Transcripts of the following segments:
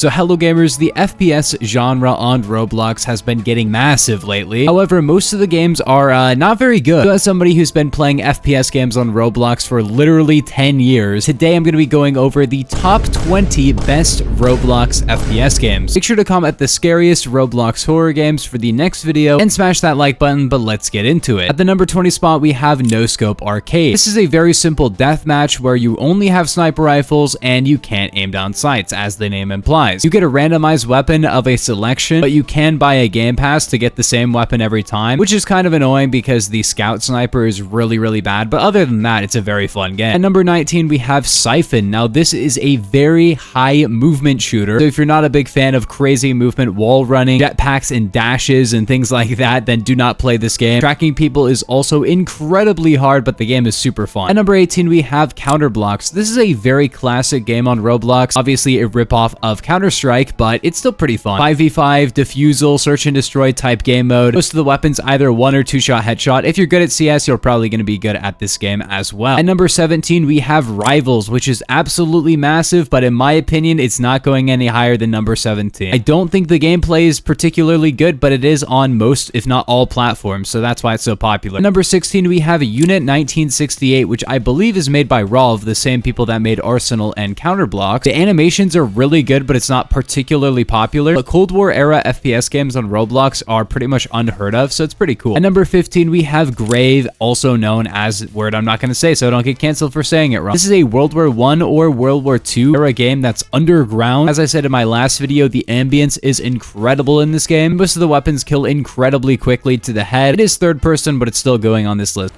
So hello gamers, the FPS genre on Roblox has been getting massive lately. However, most of the games are not very good. So as somebody who's been playing FPS games on Roblox for literally 10 years, today I'm going to be going over the top 20 best Roblox FPS games. Make sure to comment the scariest Roblox horror games for the next video and smash that like button, but let's get into it. At the number 20 spot, we have No Scope Arcade. This is a very simple deathmatch where you only have sniper rifles and you can't aim down sights, as the name implies. You get a randomized weapon of a selection, but you can buy a game pass to get the same weapon every time, which is kind of annoying because the scout sniper is really bad, but other than that, it's a very fun game. At number 19, we have Siphon. Now, this is a very high movement shooter, so if you're not a big fan of crazy movement, wall running, jetpacks and dashes and things like that, then do not play this game. Tracking people is also incredibly hard, but the game is super fun. At number 18, we have Counterblocks. This is a very classic game on Roblox, obviously a ripoff of Counter-Strike, but it's still pretty fun. 5v5, defusal, search and destroy type game mode. Most of the weapons either 1 or 2 shot headshot. If you're good at CS, you're probably going to be good at this game as well. At number 17, we have Rivals, which is absolutely massive, but in my opinion, it's not going any higher than number 17. I don't think the gameplay is particularly good, but it is on most, if not all, platforms, so that's why it's so popular. At number 16, we have Unit 1968, which I believe is made by ROLV, the same people that made Arsenal and Counterblocks. The animations are really good, but it's not particularly popular. But Cold War era FPS games on Roblox are pretty much unheard of, so it's pretty cool. At number 15, we have Grave, also known as a word I'm not going to say, so I don't get canceled for saying it wrong. This is a World War I or World War II era game that's underground. As I said in my last video, the ambience is incredible in this game. Most of the weapons kill incredibly quickly to the head. It is third person, but it's still going on this list.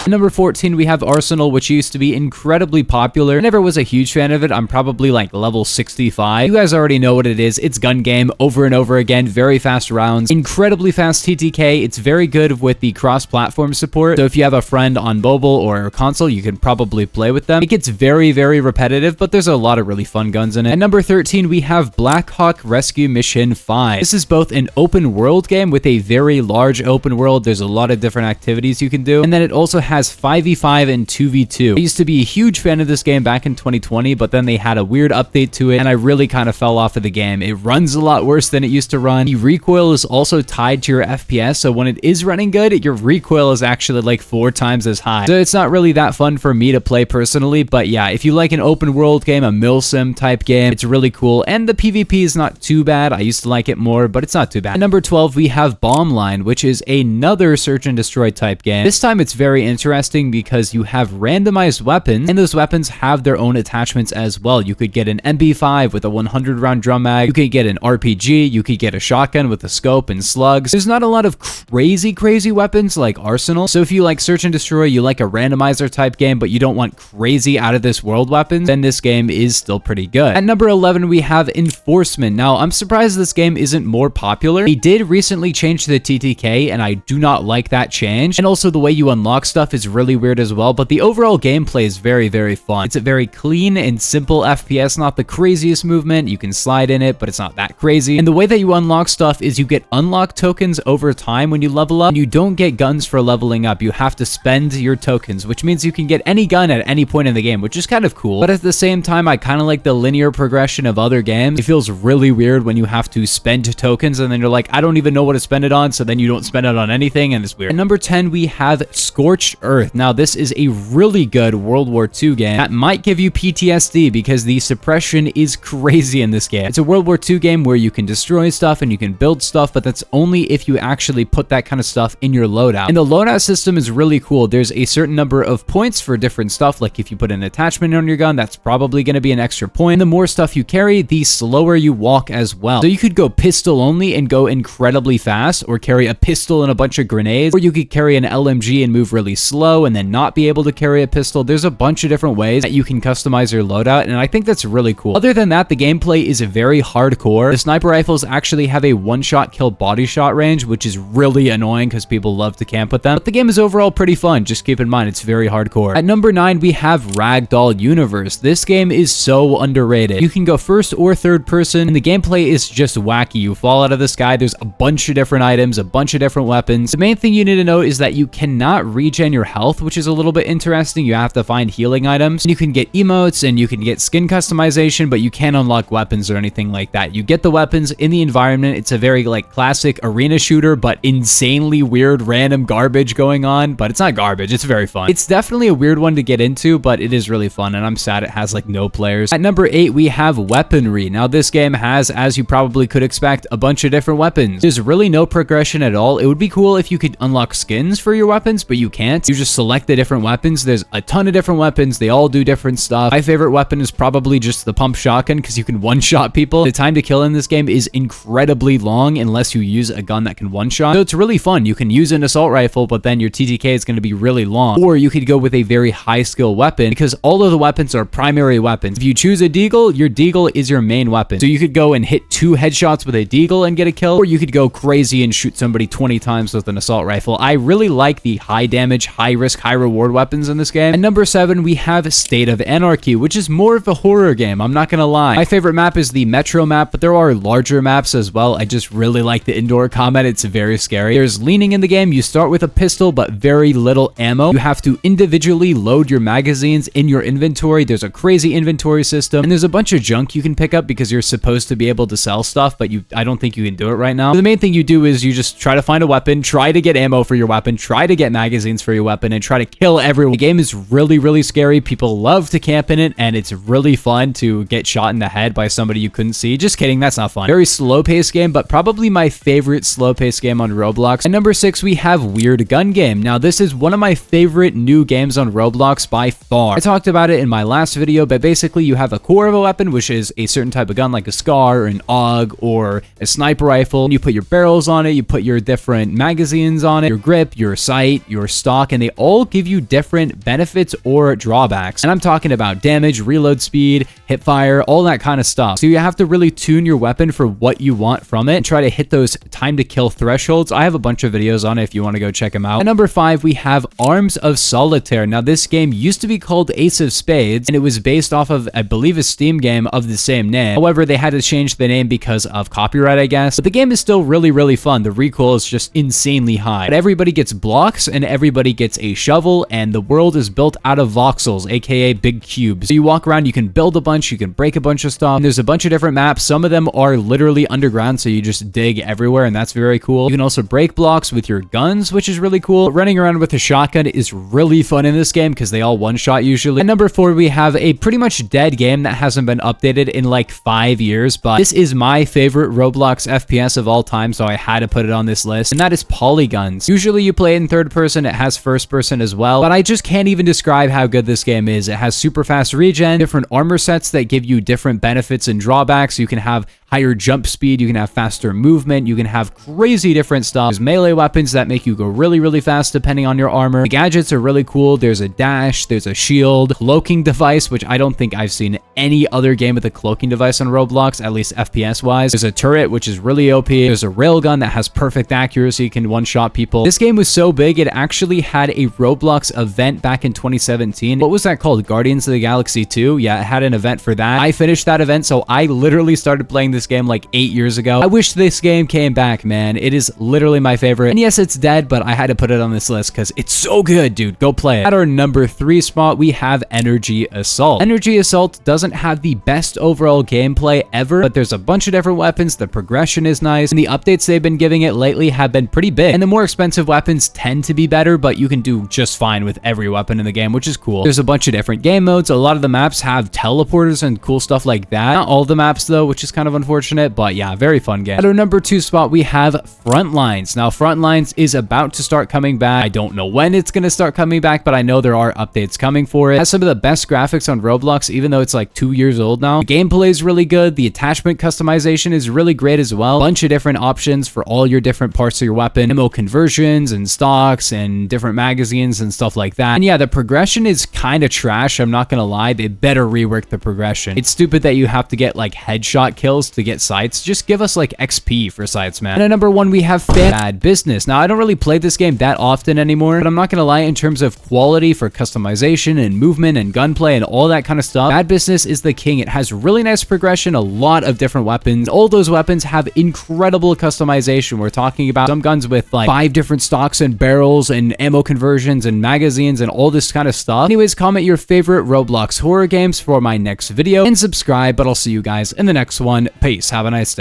At number 14, we have Arsenal, which used to be incredibly popular. I never was a huge fan of it. I'm probably like level 65. You guys already know what it is. It's gun game over and over again. Very fast rounds. Incredibly fast TTK. It's very good with the cross-platform support. So if you have a friend on mobile or console, you can probably play with them. It gets very repetitive, but there's a lot of really fun guns in it. At number 13, we have Black Hawk Rescue Mission 5. This is both an open world game with a very large open world. There's a lot of different activities you can do. And then it also has 5v5 and 2v2. I used to be a huge fan of this game back in 2020, but then they had a weird update to it, and I really kind of fell off of the game. It runs a lot worse than it used to run. The recoil is also tied to your FPS, so when it is running good, your recoil is actually like 4 times as high. So it's not really that fun for me to play personally, but yeah, if you like an open world game, a milsim type game, it's really cool, and the PvP is not too bad. I used to like it more, but it's not too bad. At number 12, we have Bomb Line, which is another search and destroy type game. This time it's very interesting because you have randomized weapons, and those weapons have their own attachments as well. You could get an MP5 with a 100 round drum mag, you could get an RPG, you could get a shotgun with a scope and slugs. There's not a lot of crazy weapons like Arsenal, so if you like search and destroy, you like a randomizer type game, but you don't want crazy out of this world weapons, then this game is still pretty good. At number 11, we have Enforcement. Now, I'm surprised this game isn't more popular. They did recently change the TTK, and I do not like that change, and also the way you unlock stuff is really weird as well, but the overall gameplay is very fun. It's a very clean and simple FPS, not the craziest movement. You can slide in it, but it's not that crazy. And the way that you unlock stuff is you get unlock tokens over time when you level up, and you don't get guns for leveling up. You have to spend your tokens, which means you can get any gun at any point in the game, which is kind of cool. But at the same time, I kind of like the linear progression of other games. It feels really weird when you have to spend tokens, and then you're like, I don't even know what to spend it on, so then you don't spend it on anything, and it's weird. At number 10, we have Scorched Earth. Now, this is a really good World War II game that might give you PTSD because the suppression is crazy in this game. It's a World War II game where you can destroy stuff and you can build stuff, but that's only if you actually put that kind of stuff in your loadout. And the loadout system is really cool. There's a certain number of points for different stuff, like if you put an attachment on your gun, that's probably going to be an extra point. And the more stuff you carry, the slower you walk as well. So you could go pistol only and go incredibly fast, or carry a pistol and a bunch of grenades, or you could carry an LMG and move really slow and then not be able to carry a pistol. There's a bunch of different ways that you can customize your loadout, and I think that's really cool. Other than that, the gameplay is very hardcore. The sniper rifles actually have a one-shot kill body shot range, which is really annoying because people love to camp with them, but the game is overall pretty fun. Just keep in mind, it's very hardcore. At number 9, we have Ragdoll Universe. This game is so underrated. You can go first or third person, and the gameplay is just wacky. You fall out of the sky, there's a bunch of different items, a bunch of different weapons. The main thing you need to know is that you cannot regen your your health, which is a little bit interesting. You have to find healing items. And you can get emotes and you can get skin customization, but you can't unlock weapons or anything like that. You get the weapons in the environment. It's a very like classic arena shooter, but insanely weird random garbage going on. But it's not garbage. It's very fun. It's definitely a weird one to get into, but it is really fun, and I'm sad it has like no players. At number 8, we have weaponry. Now this game has, as you probably could expect, a bunch of different weapons. There's really no progression at all. It would be cool if you could unlock skins for your weapons, but you can't. You just select the different weapons. There's a ton of different weapons. They all do different stuff. My favorite weapon is probably just the pump shotgun, because you can one-shot people. The time to kill in this game is incredibly long unless you use a gun that can one-shot. So it's really fun. You can use an assault rifle, but then your TTK is going to be really long. Or you could go with a very high skill weapon, because all of the weapons are primary weapons. If you choose a deagle, your deagle is your main weapon. So you could go and hit 2 headshots with a deagle and get a kill, or you could go crazy and shoot somebody 20 times with an assault rifle. I really like the high damage, high risk, high reward weapons in this game. And number 7, we have State of Anarchy, which is more of a horror game. I'm not gonna lie. My favorite map is the Metro map, but there are larger maps as well. I just really like the indoor combat. It's very scary. There's leaning in the game. You start with a pistol, but very little ammo. You have to individually load your magazines in your inventory. There's a crazy inventory system, and there's a bunch of junk you can pick up because you're supposed to be able to sell stuff, but I don't think you can do it right now. So the main thing you do is you just try to find a weapon, try to get ammo for your weapon, try to get magazines for your weapon, and try to kill everyone. The game is really, really scary. People love to camp in it, and it's really fun to get shot in the head by somebody you couldn't see. Just kidding, that's not fun. Very slow-paced game, but probably my favorite slow-paced game on Roblox. And number 6, we have Weird Gun Game. Now, this is one of my favorite new games on Roblox by far. I talked about it in my last video, but basically you have a core of a weapon, which is a certain type of gun like a SCAR or an AUG or a sniper rifle. And you put your barrels on it, you put your different magazines on it, your grip, your sight, your stock, and they all give you different benefits or drawbacks. And I'm talking about damage, reload speed, hip fire, all that kind of stuff. So you have to really tune your weapon for what you want from it and try to hit those time to kill thresholds. I have a bunch of videos on it if you want to go check them out. At number 5, we have Arms of Solitaire. Now this game used to be called Ace of Spades, and it was based off of, I believe, a Steam game of the same name. However, they had to change the name because of copyright, I guess. But the game is still really, really fun. The recoil is just insanely high. But everybody gets blocks and everybody gets a shovel, and the world is built out of voxels, aka big cubes. So you walk around, you can build a bunch, you can break a bunch of stuff, and there's a bunch of different maps. Some of them are literally underground, so you just dig everywhere, and that's very cool. You can also break blocks with your guns, which is really cool. But running around with a shotgun is really fun in this game because they all one-shot usually. At number 4, we have a pretty much dead game that hasn't been updated in like 5 years, but this is my favorite Roblox FPS of all time, so I had to put it on this list, and that is Polygons. Usually you play it in third person, it has first person as well, but I just can't even describe how good this game is. It has super fast regen, different armor sets that give you different benefits and drawbacks. You can have higher jump speed, you can have faster movement, you can have crazy different stuff. There's melee weapons that make you go really, really fast depending on your armor. The gadgets are really cool. There's a dash, there's a shield, cloaking device, which I don't think I've seen any other game with a cloaking device on Roblox, at least FPS wise. There's a turret, which is really OP. There's a railgun that has perfect accuracy, can one-shot people. This game was so big, it actually had a Roblox event back in 2017. What was that called? Guardians of the Galaxy 2? Yeah, it had an event for that. I finished that event, so I literally started playing this game like 8 years ago. I wish this game came back, man. It is literally my favorite. And yes, it's dead, but I had to put it on this list because it's so good, dude. Go play it. At our number 3 spot, we have Energy Assault. Energy Assault doesn't have the best overall gameplay ever, but there's a bunch of different weapons. The progression is nice, and the updates they've been giving it lately have been pretty big. And the more expensive weapons tend to be better, but you can do just fine with every weapon in the game, which is cool. There's a bunch of different game modes. A lot of the maps have teleporters and cool stuff like that. Not all the maps though, which is kind of unfortunate, but yeah, very fun game. At our number 2 spot, we have Frontlines. Now, Frontlines is about to start coming back. I don't know when it's going to start coming back, but I know there are updates coming for it. It has some of the best graphics on Roblox, even though it's like 2 years old now. The gameplay is really good. The attachment customization is really great as well. A bunch of different options for all your different parts of your weapon, ammo conversions and stocks and different magazines and stuff like that. And yeah, the progression is kind of trash. I'm not going to lie. They better rework the progression. It's stupid that you have to get like headshot kills to to get sites. Just give us like XP for sites, man. And at number 1, we have Bad Business. Now, I don't really play this game that often anymore, but I'm not gonna lie, in terms of quality for customization and movement and gunplay and all that kind of stuff, Bad Business is the king. It has really nice progression, a lot of different weapons. All those weapons have incredible customization. We're talking about some guns with like 5 different stocks and barrels and ammo conversions and magazines and all this kind of stuff. Anyways, comment your favorite Roblox horror games for my next video and subscribe, but I'll see you guys in the next one. Peace. Have a nice day.